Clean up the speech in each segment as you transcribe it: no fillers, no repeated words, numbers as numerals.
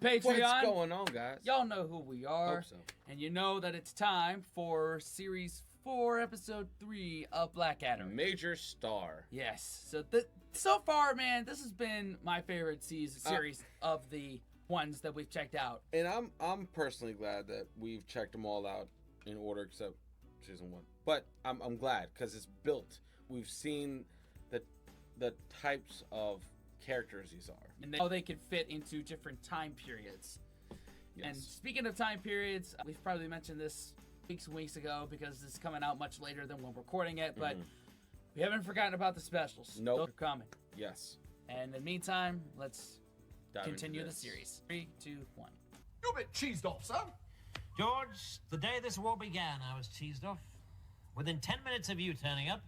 Patreon. What's going on, guys? Y'all know who we are. Hope so. And you know that it's time for Series 4, Episode 3 of Blackadder. Major star. Yes. So far, man, this has been my favorite series of the ones that we've checked out. And I'm personally glad that we've checked them all out in order except season 1. But I'm glad because it's built. We've seen the types of characters these are. And how they can fit into different time periods. Yes. And speaking of time periods, we've probably mentioned this weeks ago because it's coming out much later than when we're recording it, but we haven't forgotten about the specials. Nope. Those are coming. Yes. And in the meantime, let's Dive continue into the this. series. 3, 2, 1. You're a bit cheesed off, sir. George, the day this war began, I was cheesed off. Within 10 minutes of you turning up,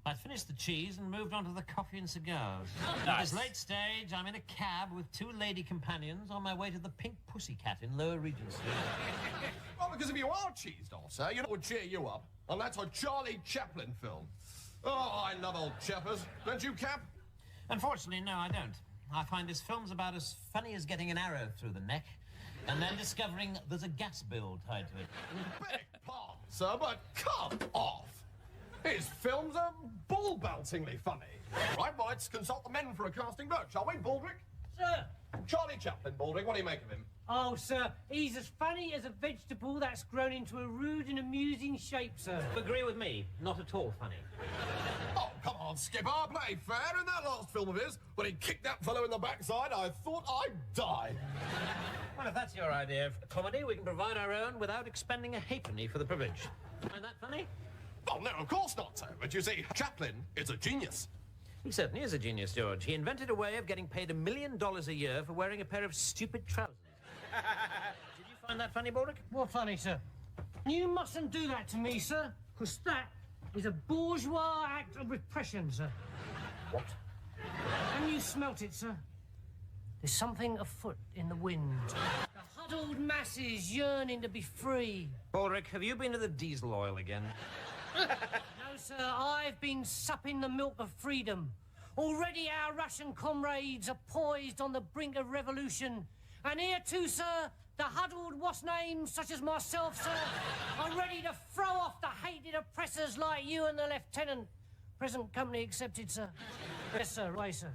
I'd finished the cheese and moved on to the coffee and cigars. At this late stage, I'm in a cab with 2 lady companions on my way to the Pink Pussycat in Lower Regent Street. Well, because if you are cheesed off, sir, you know what would cheer you up? And that's a Charlie Chaplin film. Oh, I love old Chappers. Don't you, Cap? Unfortunately, no, I don't. I find this film's about as funny as getting an arrow through the neck and then discovering there's a gas bill tied to it. Beg pardon, sir, but come off. His films are bull-beltingly funny. Right, well, let's consult the men for a casting vote, shall we, Baldrick? Sir. Charlie Chaplin, Baldrick, what do you make of him? Oh, sir, he's as funny as a vegetable that's grown into a rude and amusing shape, sir. Agree with me, not at all funny. Oh, come on, Skipper, play fair. In that last film of his, when he kicked that fellow in the backside, I thought I'd die. Well, if that's your idea of comedy, we can provide our own without expending a halfpenny for the privilege. Find that funny? Oh, no, of course not, sir. But you see, Chaplin is a genius. He certainly is a genius, George. He invented a way of getting paid $1 million a year for wearing a pair of stupid trousers. Did you find that funny, Baldrick? What funny, sir? You mustn't do that to me, sir, because that is a bourgeois act of repression, sir. What? And you smelt it, sir. There's something afoot in the wind. The huddled masses yearning to be free. Baldrick, have you been to the diesel oil again? No, sir, I've been supping the milk of freedom. Already our Russian comrades are poised on the brink of revolution. And here too, sir, the huddled was-names such as myself, sir, are ready to throw off the hated oppressors like you and the lieutenant. Present company accepted, sir. Yes, sir, right, sir.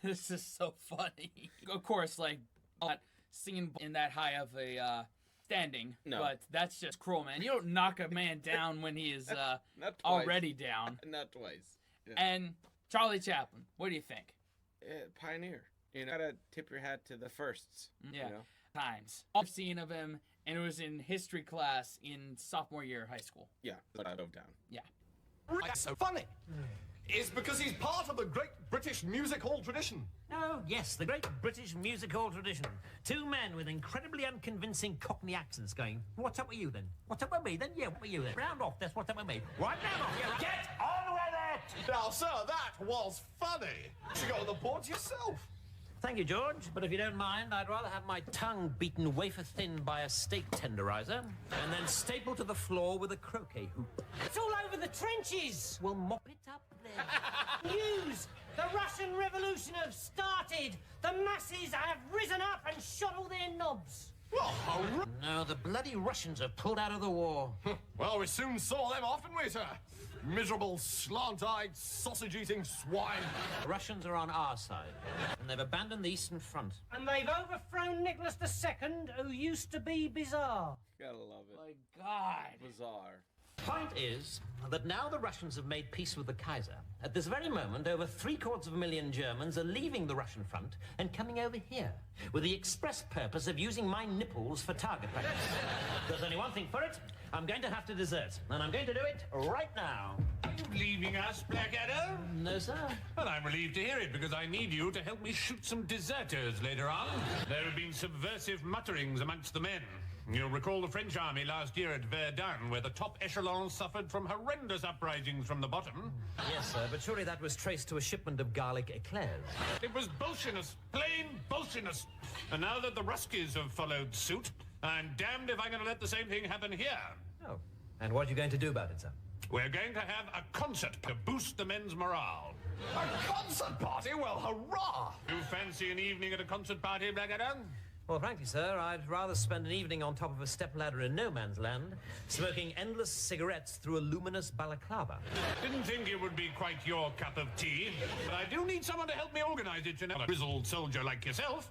This is so funny. Of course, like, not singing in that high of a standing, No. but that's just cruel, man. You don't knock a man down when he is Not twice. already down. Not twice. Yeah. And Charlie Chaplin, what do you think? Pioneer. You know, gotta tip your hat to the firsts. Yeah, You know? times. I've seen of him, and it was in history class in sophomore year of high school. Yeah, but I dove down. Yeah. That's so funny. It's because he's part of the great British music hall tradition. Oh, yes, the great British music hall tradition. 2 men with incredibly unconvincing Cockney accents going, what's up with you then? What's up with me then? Yeah, what with you then? Round off, that's what's up with me. Right, round off, yeah, right. Get on with it! Now, sir, that was funny. You should go on the boards yourself. Thank you, George, but if you don't mind, I'd rather have my tongue beaten wafer thin by a steak tenderizer and then stapled to the floor with a croquet hoop. It's all over the trenches. We'll mop it up then. News! The Russian Revolution have started. The masses have risen up and shot all their knobs. Oh, No, the bloody Russians have pulled out of the war. well, we soon saw them off, didn't we, sir? Miserable, slant-eyed, sausage-eating swine. The Russians are on our side, and they've abandoned the Eastern Front. And they've overthrown Nicholas II, who used to be bizarre. Gotta love it. My God. Bizarre. Point is that now the Russians have made peace with the Kaiser. At this very moment, over 750,000 Germans are leaving the Russian front and coming over here with the express purpose of using my nipples for target practice. There's only one thing for it. I'm going to have to desert, and I'm going to do it right now. Are you leaving us, Blackadder? No, sir. Well, I'm relieved to hear it, because I need you to help me shoot some deserters later on. There have been subversive mutterings amongst the men. You'll recall the French army last year at Verdun, where the top echelons suffered from horrendous uprisings from the bottom. Yes, sir, but surely that was traced to a shipment of garlic eclairs. It was Bolshinus, plain Bolshinus. And now that the Ruskies have followed suit, I'm damned if I'm going to let the same thing happen here. Oh, and what are you going to do about it, sir? We're going to have a concert to boost the men's morale. A concert party? Well, hurrah! You fancy an evening at a concert party, Blackadder? Well, frankly, sir, I'd rather spend an evening on top of a stepladder in no man's land, smoking endless cigarettes through a luminous balaclava. Didn't think it would be quite your cup of tea, but I do need someone to help me organize it, you know. A grizzled soldier like yourself,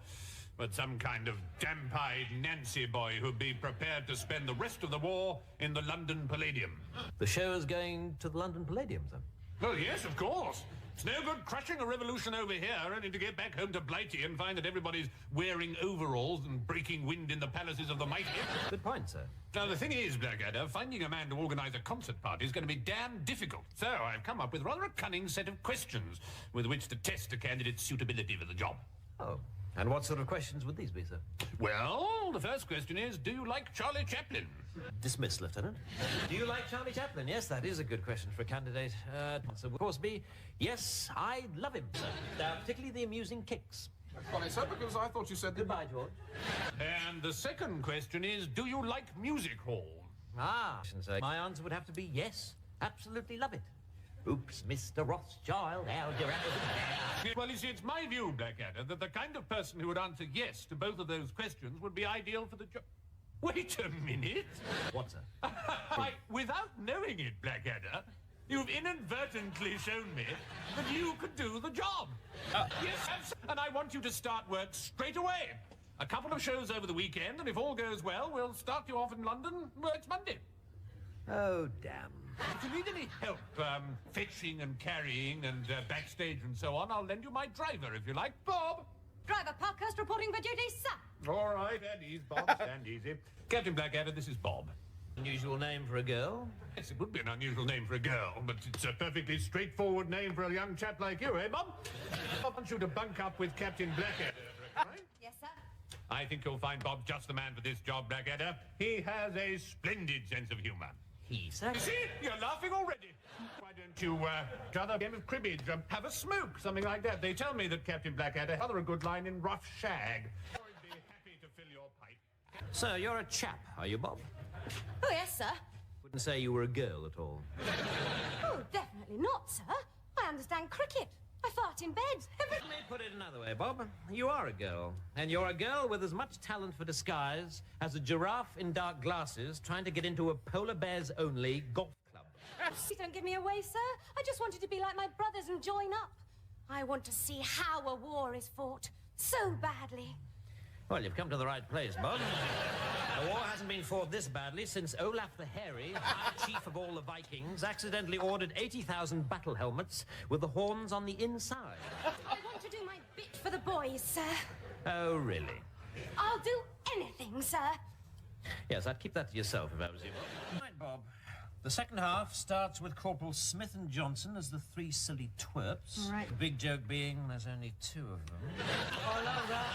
but some kind of damp-eyed Nancy boy who'd be prepared to spend the rest of the war in the London Palladium. The show is going to the London Palladium, sir? Well, yes, of course. It's no good crushing a revolution over here, only to get back home to Blighty and find that everybody's wearing overalls and breaking wind in the palaces of the mighty. Good point, sir. Now, the thing is, Blackadder, finding a man to organize a concert party is going to be damn difficult. So I've come up with rather a cunning set of questions with which to test a candidate's suitability for the job. Oh, and what sort of questions would these be, sir? Well, the first question is, do you like Charlie Chaplin? Dismissed, Lieutenant. Do you like Charlie Chaplin? Yes, that is a good question for a candidate. So, of course, be, yes, I love him, sir. Particularly the amusing kicks. Funny, sir, because I thought you said that... Goodbye, George. And the second question is, do you like music hall? Ah, sir. My answer would have to be yes, absolutely love it. Oops, Mr. Rothschild, how do you... Well, you see, it's my view, Blackadder, that the kind of person who would answer yes to both of those questions would be ideal for the job. Wait a minute. What, sir? Why, without knowing it, Blackadder, you've inadvertently shown me that you could do the job. Yes, and I want you to start work straight away. A couple of shows over the weekend, and if all goes well, we'll start you off in London next Monday. Oh, damn. If you need any help fetching and carrying and backstage and so on, I'll lend you my driver, if you like. Bob! Driver Parkhurst reporting for duty, sir. All right, stand easy, Bob, stand easy. Captain Blackadder, this is Bob. Unusual name for a girl? Yes, it would be an unusual name for a girl, but it's a perfectly straightforward name for a young chap like you, eh, Bob? I want you to bunk up with Captain Blackadder, right? Yes, sir. I think you'll find Bob just the man for this job, Blackadder. He has a splendid sense of humor. He, sir? You see, you're laughing already. Why don't you try a game of cribbage, have a smoke, something like that? They tell me that Captain Blackadder has rather a good line in Rough Shag. I'd be happy to fill your pipe. Sir, you're a chap, are you, Bob? Oh, yes, sir. Wouldn't say you were a girl at all. Oh, definitely not, sir. I understand cricket. I fart in bed. Let me put it another way, Bob. You are a girl. And you're a girl with as much talent for disguise as a giraffe in dark glasses trying to get into a polar bears only golf club. Please don't give me away, sir. I just wanted to be like my brothers and join up. I want to see how a war is fought so badly. Well, you've come to the right place, Bob. The war hasn't been fought this badly since Olaf the Hairy, High Chief of all the Vikings, accidentally ordered 80,000 battle helmets with the horns on the inside. I want to do my bit for the boys, sir. Oh, really? I'll do anything, sir. Yes, I'd keep that to yourself if I was you, Bob. Right, Bob. The second half starts with Corporal Smith and Johnson as the three silly twerps. All right. The big joke being there's only two of them. I love that.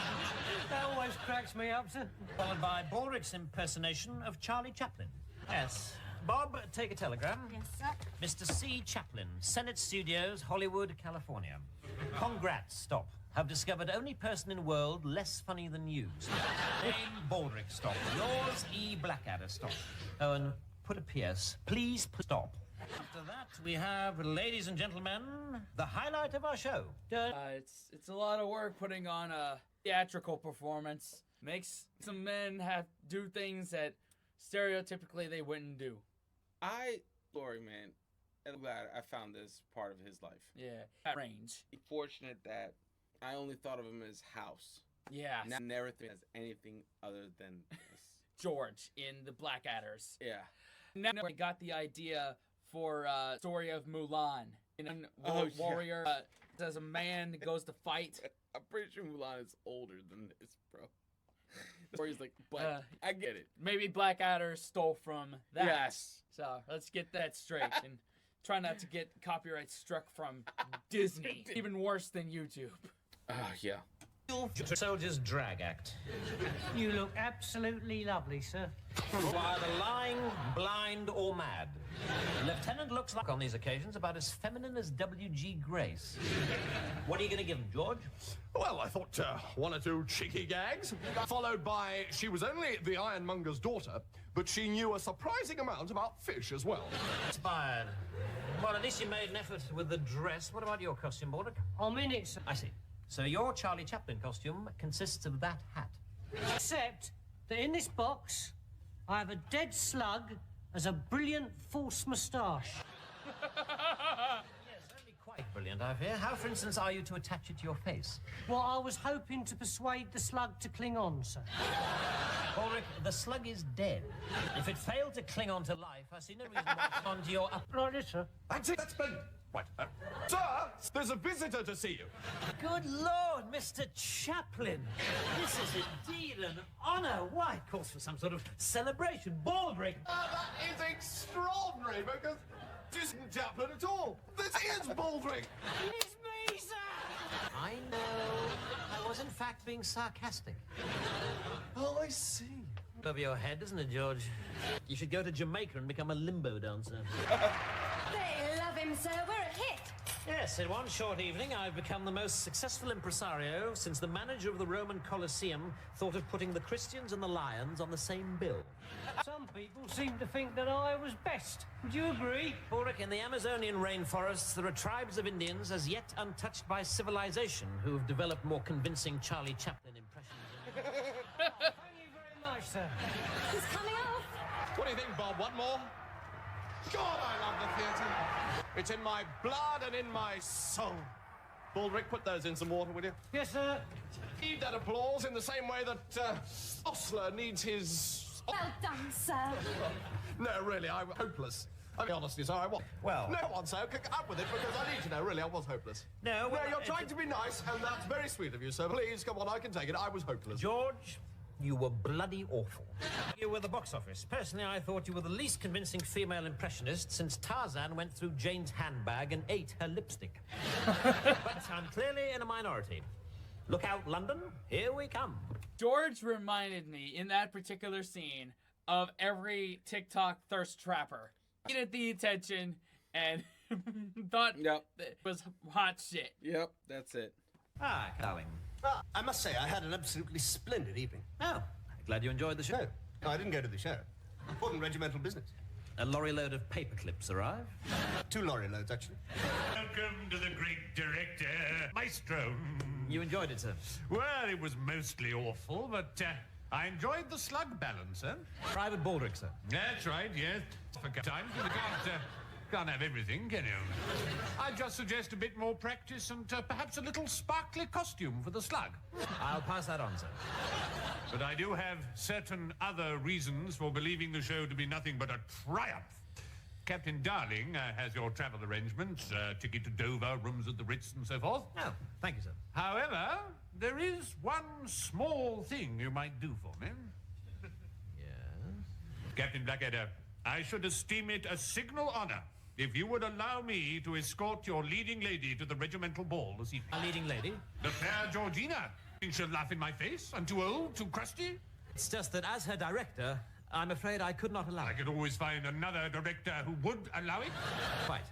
That always cracks me up, sir. Followed by Baldrick's impersonation of Charlie Chaplin. Yes. Bob, take a telegram. Yes, sir. Mr. C. Chaplin, Senate Studios, Hollywood, California. Congrats, stop. Have discovered only person in world less funny than you. Name Baldrick, stop. Yours, E. Blackadder, stop. Oh, and put a PS. Please put stop. After that, we have, ladies and gentlemen, the highlight of our show. It's a lot of work putting on a theatrical performance. Makes some men have do things that stereotypically they wouldn't do. Story, man, I'm glad I found this part of his life. Yeah, that range. Fortunate that I only thought of him as House. Yeah, Now never think as anything other than this. George in the Blackadders. Yeah. Now I got the idea for story of Mulan. In Oh, warrior as a man goes to fight. I'm pretty sure Mulan is older than this, bro. Or he's like, but I get it. Maybe Blackadder stole from that. Yes. So let's get that straight and try not to get copyright struck from Disney. Even worse than YouTube. Yeah. Soldier's drag act. You look absolutely lovely, sir. You're either lying, blind, or mad. The lieutenant looks like, on these occasions, about as feminine as W.G. Grace. What are you going to give him, George? Well, I thought one or two cheeky gags, followed by she was only the ironmonger's daughter, but she knew a surprising amount about fish as well. Inspired. Well, at least you made an effort with the dress. What about your costume, Baldrick? I'm in it, sir. I see. So your Charlie Chaplin costume consists of that hat. Except that in this box, I have a dead slug as a brilliant false moustache. Yes, only quite brilliant, I fear. How, for instance, are you to attach it to your face? Well, I was hoping to persuade the slug to cling on, sir. Ulrich, the slug is dead. If it failed to cling on to life, I see no reason why it's on to your upper... Like this, sir. That's it. That's splendid. Right. Sir, there's a visitor to see you. Good Lord, Mr. Chaplin. This is indeed an honour. Why, it calls for some sort of celebration, ball break. That is extraordinary because this isn't Chaplin at all. This is Baldrick. It's me, sir! I know. I was, in fact, being sarcastic. Oh, I see. Over your head, isn't it, George? You should go to Jamaica and become a limbo dancer. They love him, sir. We're a hit. Yes, in one short evening, I've become the most successful impresario since the manager of the Roman Colosseum thought of putting the Christians and the lions on the same bill. Some people seem to think that I was best. Would you agree? Ulrich, in the Amazonian rainforests, there are tribes of Indians as yet untouched by civilization who've developed more convincing Charlie Chaplin impressions. Thank you very much, sir. He's coming off. What do you think, Bob? One more? God, I love the theatre. It's in my blood and in my soul. Baldrick, put those in some water, will you? Yes, sir. Need that applause in the same way that Osler needs his... Well done, sir. No, really, I was hopeless. I mean, honestly, sir, I was. Well- No one, sir, could up with it because I need to know, really, I was hopeless. No, well, you're trying to be nice, and that's very sweet of you, sir. Please, come on, I can take it. I was hopeless. George, you were bloody awful. You were the box office. Personally, I thought you were the least convincing female impressionist since Tarzan went through Jane's handbag and ate her lipstick. But I'm clearly in a minority. Look out, London. Here we come. George reminded me in that particular scene of every TikTok thirst trapper. Needed the attention and thought Yep. it was hot shit. Yep, that's it. Ah, darling. I must say, I had an absolutely splendid evening. Oh, glad you enjoyed the show. No, I didn't go to the show. Important regimental business. A lorry load of paper clips arrived. 2 lorry loads, actually. Welcome to the great director, Maestro. You enjoyed it, sir? Well, it was mostly awful, but I enjoyed the slug balancer. Private Baldrick, sir. That's right, yes. For times, you can't have everything, can you? I'd just suggest a bit more practice and perhaps a little sparkly costume for the slug. I'll pass that on, sir. But I do have certain other reasons for believing the show to be nothing but a triumph. Captain Darling has your travel arrangements, ticket to Dover, rooms at the Ritz and so forth. Oh, thank you, sir. However, there is one small thing you might do for me. Yes? Captain Blackadder, I should esteem it a signal honor if you would allow me to escort your leading lady to the regimental ball this evening. A leading lady? The fair Georgina. She'll laugh in my face. I'm too old, too crusty. It's just that as her director, I'm afraid I could not allow I it. could always find another director who would allow it. Quite.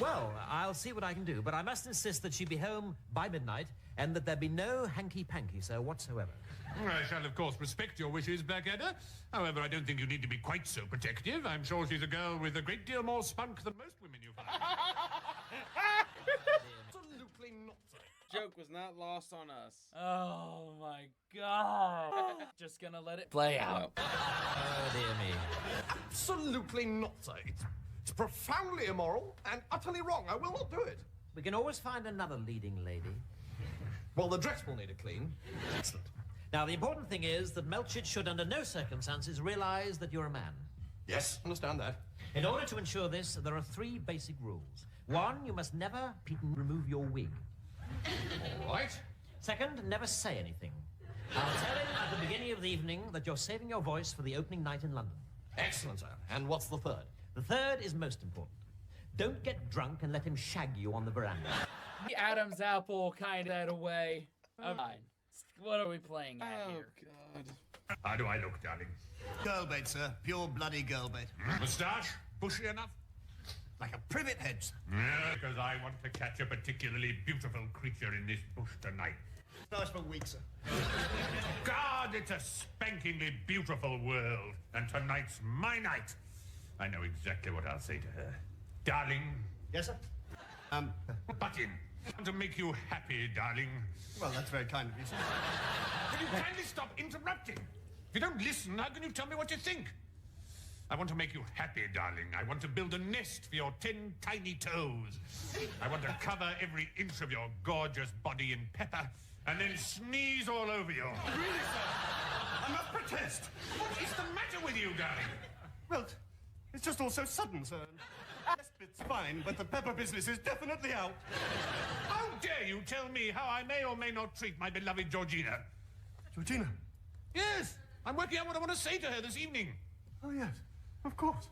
Well, I'll see what I can do, but I must insist that she be home by midnight and that there be no hanky-panky, sir, whatsoever. I shall, of course, respect your wishes, Blackadder. However, I don't think you need to be quite so protective. I'm sure she's a girl with a great deal more spunk than most women you find. Absolutely not, sir. Joke was not lost on us. Oh my god. Just gonna let it play out. Oh, dear me. Absolutely not, sir. It's profoundly immoral and utterly wrong. I will not do it. We can always find another leading lady. Well, the dress will need a clean. Excellent. Now, the important thing is that Melchett should under no circumstances realize that you're a man. Yes, understand that. In order to ensure this, there are 3 basic rules. 1, you must never remove your wig. All right. Second, never say anything. I'll tell him at the beginning of the evening that you're saving your voice for the opening night in London. Excellent, sir. And what's the third? The third is most important. Don't get drunk and let him shag you on the veranda. The Adam's apple kind of that away. Fine. What are we playing at here? God. How do I look, darling? Girl bait, sir. Pure bloody girl bait. Moustache? Bushy enough? Like a privet head, sir. Yeah, because I want to catch a particularly beautiful creature in this bush tonight. Nice for a week, sir. God, it's a spankingly beautiful world, and tonight's my night. I know exactly what I'll say to her. Darling, Yes, sir? butt in. To make you happy, darling. Well, that's very kind of you, sir. Will you kindly stop interrupting? If you don't listen, how can you tell me what you think? I want to make you happy, darling. I want to build a nest for your 10 tiny toes. I want to cover every inch of your gorgeous body in pepper and then sneeze all over you. Really, sir? I must protest. What is the matter with you, darling? Well, it's just all so sudden, sir. The rest bit's fine, but the pepper business is definitely out. How dare you tell me how I may or may not treat my beloved Georgina? Georgina? Yes, I'm working out what I want to say to her this evening. Oh, yes. Of course.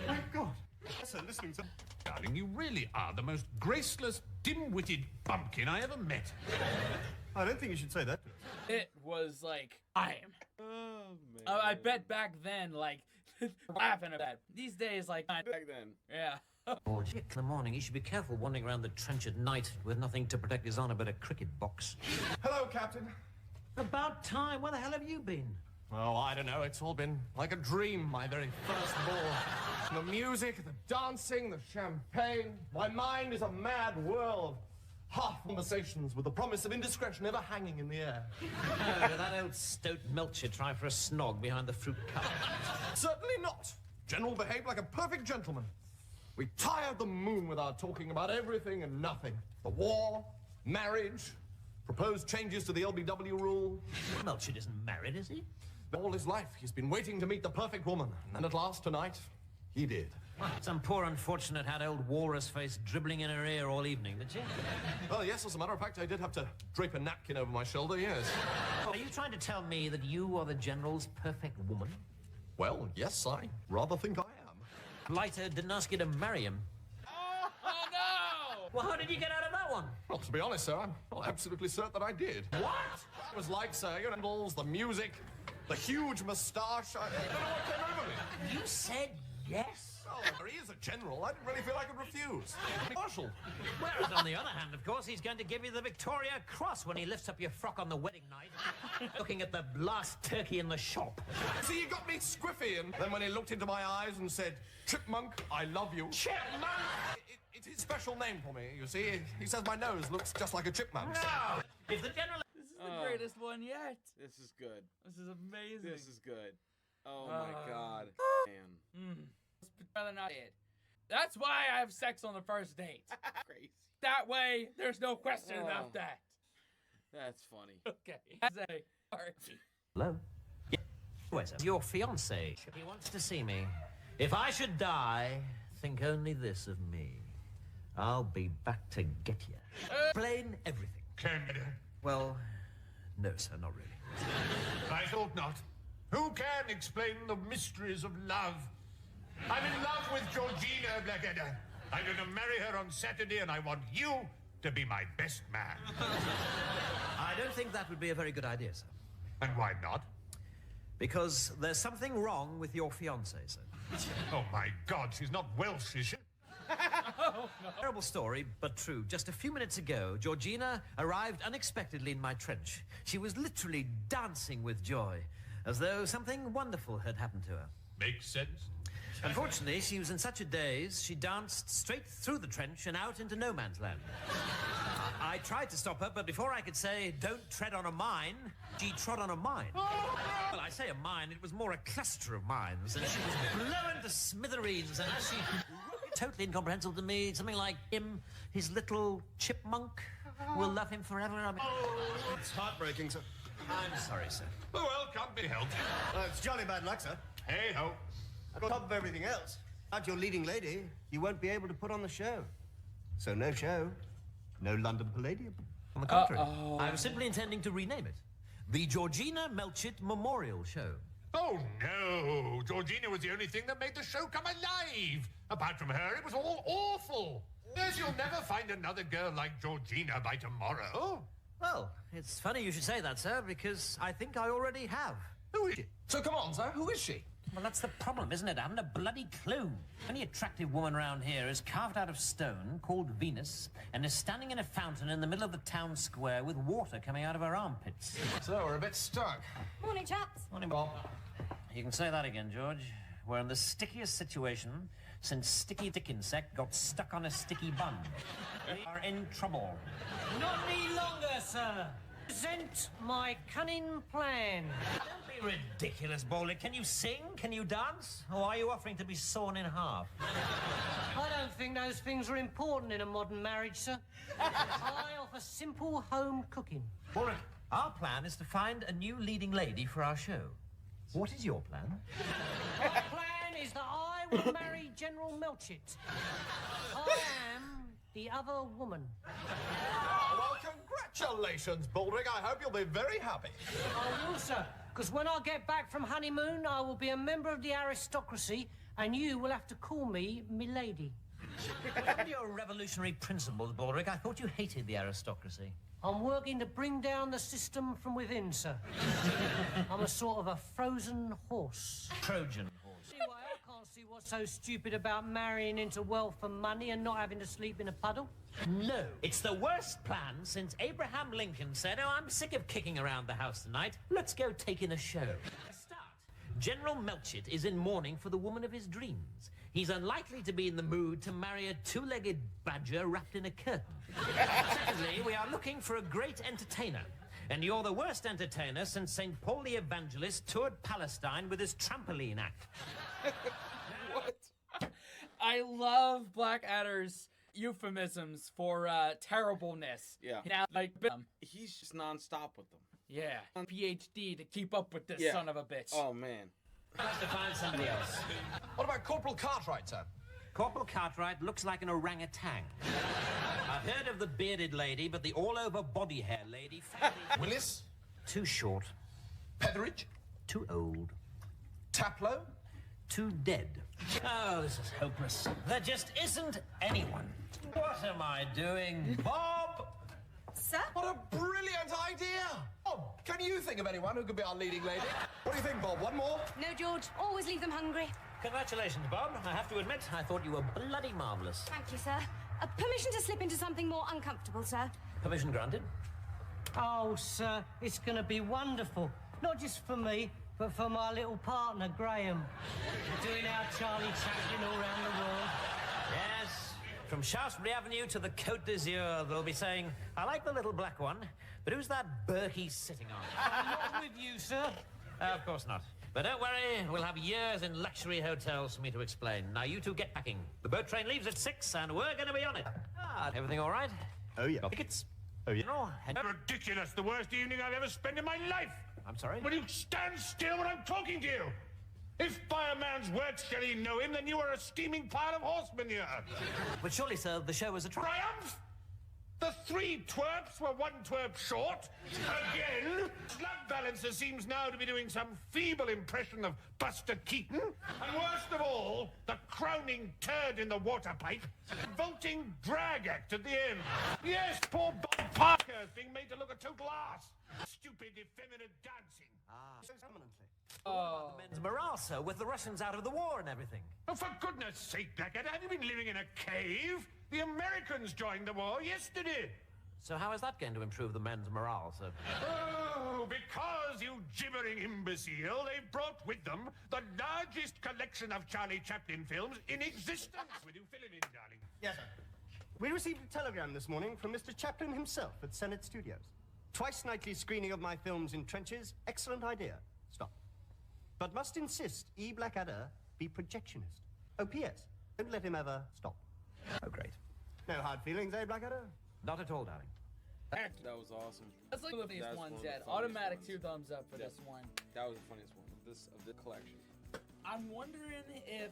Thank God. Yes, sir, listening, sir. Darling, you really are the most graceless, dim-witted bumpkin I ever met. I don't think you should say that. It was like, I am. Oh man. I bet back then, like, laughing at that. These days, like, Back then. yeah. Oh, in the morning, he should be careful wandering around the trench at night with nothing to protect his honor but a cricket box. Hello, Captain. About time. Where the hell have you been? Oh, I don't know. It's all been like a dream, my very first ball. The music, the dancing, the champagne. My mind is a mad whirl of half conversations with the promise of indiscretion ever hanging in the air. Oh, did that old stoat Melcher try for a snog behind the fruit cup? Certainly not. General behaved like a perfect gentleman. We tired the moon with our talking about everything and nothing. The war, marriage, proposed changes to the LBW rule. Melcher isn't married, is he? All his life, he's been waiting to meet the perfect woman. And then at last, tonight, he did. Some poor unfortunate had old Walrus face dribbling in her ear all evening, did she? Well, yes, as a matter of fact, I did have to drape a napkin over my shoulder, yes. Are you trying to tell me that you are the General's perfect woman? Well, yes, I rather think I am. Leiter didn't ask you to marry him. Oh, no! Well, how did you get out of that one? Well, to be honest, sir, I'm absolutely certain that I did. What? It was like, sir, your handles, the music, the huge moustache. I don't know what came over me. You said yes. Well, he is a general. I didn't really feel I could refuse. Marshal. Whereas, on the other hand, of course, he's going to give you the Victoria Cross when he lifts up your frock on the wedding night, looking at the last turkey in the shop. See, he got me squiffy, and then when he looked into my eyes and said, "Chipmunk, I love you." Chipmunk! It's his special name for me, you see. He says my nose looks just like a chipmunk's. No! If the General... This is the greatest one yet. This is good. This is amazing. This is good. Oh my god. Man. Rather not it. That's why I have sex on the first date. Crazy. That way, there's no question about that. That's funny. Okay. As a Hello? Yeah. Where's your fiancé? He wants to see me. If I should die, think only this of me. I'll be back to get you. Explain everything. Canada. Well, no, sir, not really. I thought not. Who can explain the mysteries of love? I'm in love with Georgina, Blackadder. I'm going to marry her on Saturday, and I want you to be my best man. I don't think that would be a very good idea, sir. And why not? Because there's something wrong with your fiancée, sir. Oh, my God, she's not Welsh, is she? Terrible story, but true. Just a few minutes ago, Georgina arrived unexpectedly in my trench. She was literally dancing with joy, as though something wonderful had happened to her. Makes sense. Unfortunately, she was in such a daze, she danced straight through the trench and out into no man's land. I tried to stop her, but before I could say, "Don't tread on a mine," she trod on a mine. Well, I say a mine, it was more a cluster of mines, and she was blown to smithereens, and she... totally incomprehensible to me, something like him, his little chipmunk, will love him forever. I mean... It's heartbreaking, sir. I'm sorry, sir. Oh, well, can't be helped. It's jolly bad luck, sir. Hey-ho. On top of everything else, without your leading lady, you won't be able to put on the show. So no show, no London Palladium. On the contrary, I was simply intending to rename it. The Georgina Melchett Memorial Show. Oh, no. Georgina was the only thing that made the show come alive. Apart from her, it was all awful. Yes, you'll never find another girl like Georgina by tomorrow. Well, it's funny you should say that, sir, because I think I already have. Who is she? So come on, sir, who is she? Well, that's the problem, isn't it? I haven't a bloody clue. Any attractive woman round here is carved out of stone, called Venus, and is standing in a fountain in the middle of the town square with water coming out of her armpits. So we're a bit stuck. Morning, chaps. Morning, Bob. You can say that again, George. we're in the stickiest situation since Sticky Dick Insect got stuck on a sticky bun. We are in trouble. Not any longer, sir. Present my cunning plan. Don't be ridiculous, Bowler. Can you sing? Can you dance? Or are you offering to be sawn in half? I don't think those things are important in a modern marriage, sir. I offer simple home cooking. Bowler, our plan is to find a new leading lady for our show. What is your plan? My plan is that I will marry General Melchett. I am the other woman. Well, congratulations, Baldrick. I hope you'll be very happy. I will, sir, because when I get back from honeymoon, I will be a member of the aristocracy, and you will have to call me milady. What are your revolutionary principles, Baldrick? I thought you hated the aristocracy. I'm working to bring down the system from within, sir. I'm a sort of a frozen horse. Trojan horse. Anyway, I can't see what's so stupid about marrying into wealth and money and not having to sleep in a puddle. No, it's the worst plan since Abraham Lincoln said, "Oh, I'm sick of kicking around the house tonight. Let's go take in a show." To start, General Melchett is in mourning for the woman of his dreams. He's unlikely to be in the mood to marry a two-legged badger wrapped in a curtain. Secondly, we are looking for a great entertainer. And you're the worst entertainer since St. Paul the Evangelist toured Palestine with his trampoline act. What? I love Blackadder's euphemisms for terribleness. Yeah. Now, like, He's just nonstop with them. yeah, PhD to keep up with this Yeah. son of a bitch. Oh man. I'll have to find somebody else. What about Corporal Cartwright, sir? Corporal Cartwright looks like an orangutan. I've heard of the bearded lady, but the all-over body hair lady... Willis? Too short. Petheridge? Too old. Taplow? Too dead. Oh, this is hopeless. There just isn't anyone. What am I doing? Bob! Sir? What a brilliant idea! Bob, can you think of anyone who could be our leading lady? What do you think, Bob? One more? No, George. Always leave them hungry. Congratulations, Bob. I have to admit, I thought you were bloody marvellous. Thank you, sir. Permission to slip into something more uncomfortable, sir. Permission granted. Oh, sir, it's going to be wonderful. Not just for me, but for my little partner, Graham. We're doing our Charlie Chaplin all around the world. Yes. From Shaftesbury Avenue to the Côte d'Azur, they'll be saying, "I like the little black one, but who's that Berkey sitting on?" I'm not with you, sir. Of course not. But don't worry, we'll have years in luxury hotels for me to explain. Now you two get packing. The boat train leaves at 6 and we're going to be on it. Ah, everything all right? Oh, yeah. Got tickets? Oh, yeah. No, Ridiculous, the worst evening I've ever spent in my life. I'm sorry? Will you stand still when I'm talking to you? If by a man's words shall he know him, then you are a steaming pile of horse manure. But surely, sir, the show was a Triumph? The 3 twerps were 1 twerp short. Again? Slug Balancer seems now to be doing some feeble impression of Buster Keaton. And worst of all, the crowning turd in the water pipe, vaulting drag act at the end. Yes, poor Bob Parker is being made to look a total ass. Stupid, effeminate dancing. So permanently. Oh. men's morale, sir, with the Russians out of the war and everything. Oh, for goodness sake, Blackadder, have you been living in a cave? The Americans joined the war yesterday. So how is that going to improve the men's morale, sir? Oh, because, you gibbering imbecile, they've brought with them the largest collection of Charlie Chaplin films in existence. Will you fill him in, darling? Yes, sir. We received a telegram this morning from Mr. Chaplin himself at Senate Studios. Twice nightly screening of my films in trenches. Excellent idea. Stop. But must insist E. Blackadder be projectionist. Oh, P.S. Don't let him ever stop. Oh, great. No hard feelings, eh, Blackadder? Not at all, darling. That was awesome. That's like one of these That's ones one of the yet. funniest Automatic ones. 2 thumbs up for Yeah. this one. That was the funniest one of the collection. I'm wondering if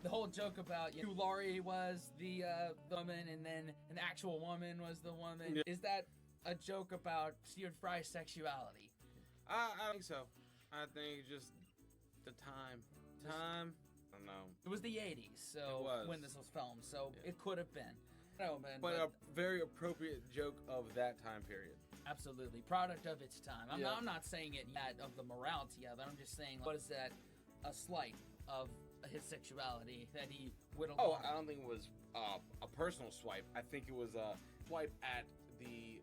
the whole joke about who Laurie was the woman and then an actual woman was the woman. Yeah. Is that a joke about Stephen Fry's sexuality? I think so. I think just the time. I don't know. It was the 80s, so It was. when this was filmed, so Yeah. it could have been. No, man, But a very appropriate joke of that time period. absolutely product of its time. Yeah. I'm not saying it yet of the morality of it. I'm just saying, what is that? A slight of his sexuality that he whittled. Oh, on. I don't think it was a personal swipe. I think it was a swipe at the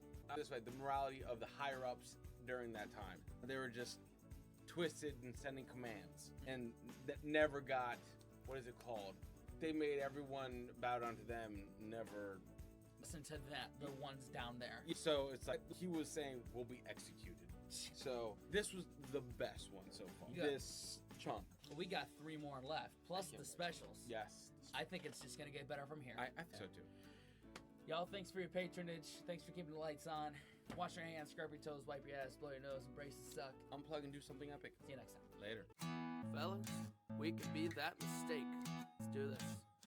morality of the higher ups during that time. They were just twisted and sending commands, and that never got, what is it called? They made everyone bow down to them, never Listen to that, the ones down there. So it's like he was saying we'll be executed. So this was the best one so far. Yeah. This chunk. We got 3 more left, plus the specials. Yes. I think it's just gonna get better from here. I think so too. Y'all, thanks for your patronage. Thanks for keeping the lights on. Wash your hands, scrub your toes, wipe your ass, blow your nose, embrace the suck. Unplug and do something epic. See you next time. Later. Fellas, we could be that mistake. Let's do this.